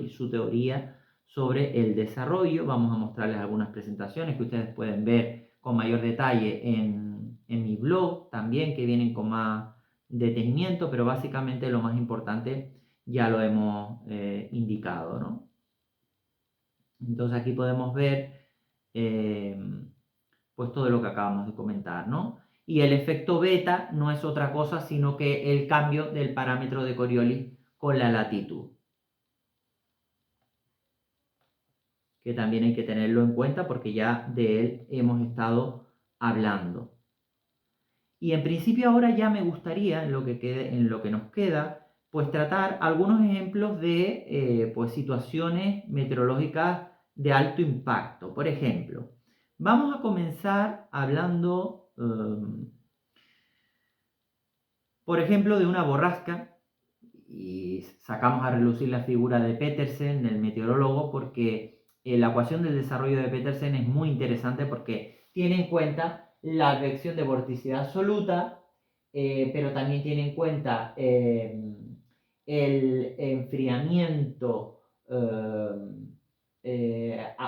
su teoría sobre el desarrollo. Vamos a mostrarles algunas presentaciones que ustedes pueden ver con mayor detalle en mi blog también, que vienen con más detenimiento, pero básicamente lo más importante ya lo hemos indicado, ¿no? Entonces aquí podemos ver pues todo lo que acabamos de comentar, ¿no? Y el efecto beta no es otra cosa sino que el cambio del parámetro de Coriolis con la latitud, que también hay que tenerlo en cuenta porque ya de él hemos estado hablando. Y en principio ahora ya me gustaría, en lo que nos queda, pues tratar algunos ejemplos de pues, situaciones meteorológicas de alto impacto. Por ejemplo, vamos a comenzar hablando, por ejemplo, de una borrasca, y sacamos a relucir la figura de Petersen, el meteorólogo, porque la ecuación del desarrollo de Petersen es muy interesante porque tiene en cuenta la advección de vorticidad absoluta, pero también tiene en cuenta el enfriamiento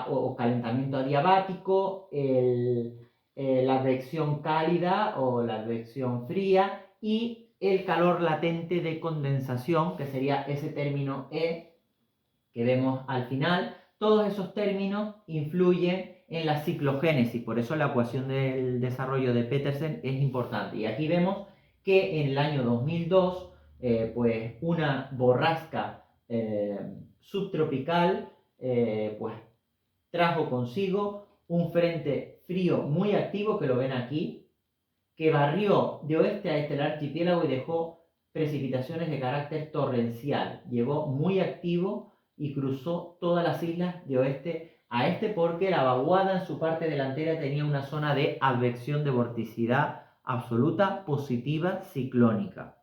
o calentamiento adiabático, la advección cálida o la advección fría y el calor latente de condensación, que sería ese término E que vemos al final. Todos esos términos influyen en la ciclogénesis, por eso la ecuación del desarrollo de Petersen es importante. Y aquí vemos que en el año 2002, pues una borrasca subtropical pues trajo consigo un frente frío muy activo, que lo ven aquí, que barrió de oeste a este el archipiélago y dejó precipitaciones de carácter torrencial. Llegó muy activo y cruzó todas las islas de oeste a este porque la vaguada en su parte delantera tenía una zona de advección de vorticidad absoluta positiva ciclónica.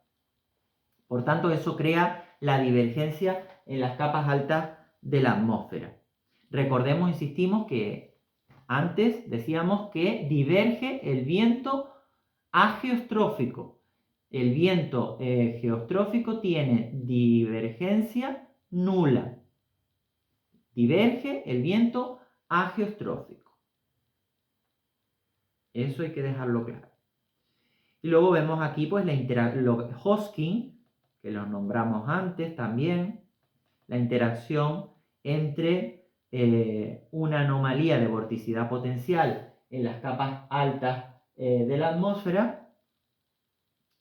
Por tanto, eso crea la divergencia en las capas altas de la atmósfera. Recordemos, insistimos, que antes decíamos que diverge el viento ageostrófico. El viento geostrófico tiene divergencia nula. Diverge el viento ageostrófico. Eso hay que dejarlo claro. Y luego vemos aquí pues Hosking, que lo nombramos antes también, la interacción entre una anomalía de vorticidad potencial en las capas altas de la atmósfera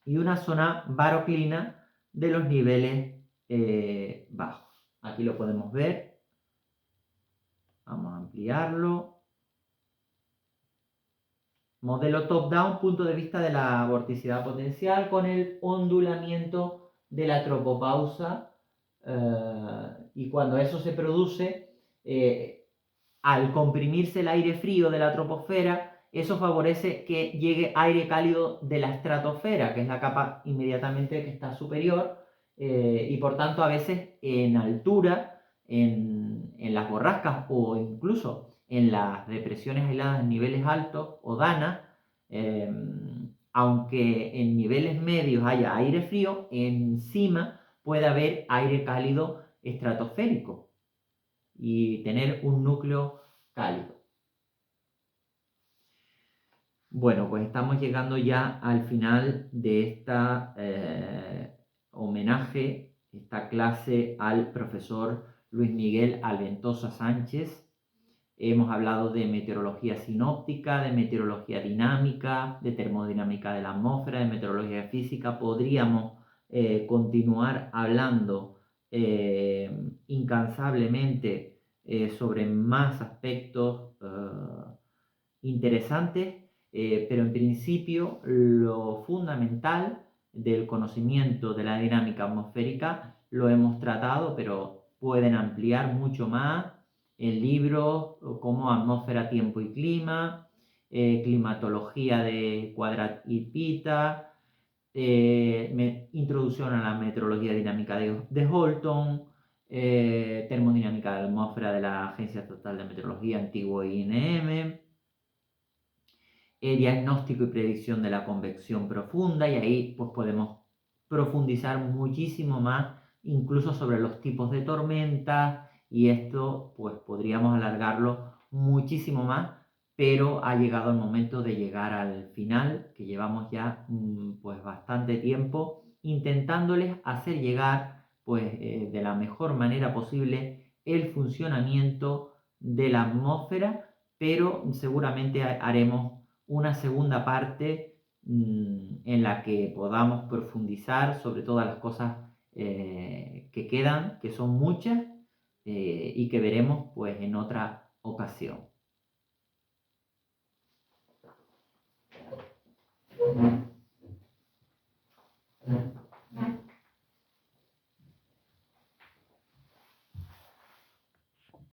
y una zona baroclina de los niveles bajos. Aquí lo podemos ver. Vamos a ampliarlo. Modelo top-down, punto de vista de la vorticidad potencial con el ondulamiento de la tropopausa. Y cuando eso se produce, al comprimirse el aire frío de la troposfera, eso favorece que llegue aire cálido de la estratosfera, que es la capa inmediatamente que está superior, y por tanto a veces en altura, en las borrascas o incluso en las depresiones aisladas en niveles altos o danas, aunque en niveles medios haya aire frío, encima puede haber aire cálido estratosférico y tener un núcleo cálido. Bueno, pues estamos llegando ya al final de esta homenaje, esta clase al profesor Luis Miguel Alventosa Sánchez. Hemos hablado de meteorología sinóptica, de meteorología dinámica, de termodinámica de la atmósfera, de meteorología física. Podríamos continuar hablando incansablemente sobre más aspectos interesantes, pero en principio lo fundamental del conocimiento de la dinámica atmosférica lo hemos tratado, pero pueden ampliar mucho más en libros como Atmósfera, Tiempo y Clima, Climatología de Quadrat y Pita, Introducción a la Meteorología Dinámica de Holton, Termodinámica de la Atmósfera de la Agencia Estatal de Meteorología, antiguo INM, diagnóstico y predicción de la convección profunda, y ahí pues podemos profundizar muchísimo más, incluso sobre los tipos de tormentas, y esto pues podríamos alargarlo muchísimo más, pero ha llegado el momento de llegar al final, que llevamos ya pues bastante tiempo intentándoles hacer llegar pues de la mejor manera posible el funcionamiento de la atmósfera, pero seguramente haremos una segunda parte en la que podamos profundizar sobre todas las cosas que quedan, que son muchas, y que veremos pues en otra ocasión.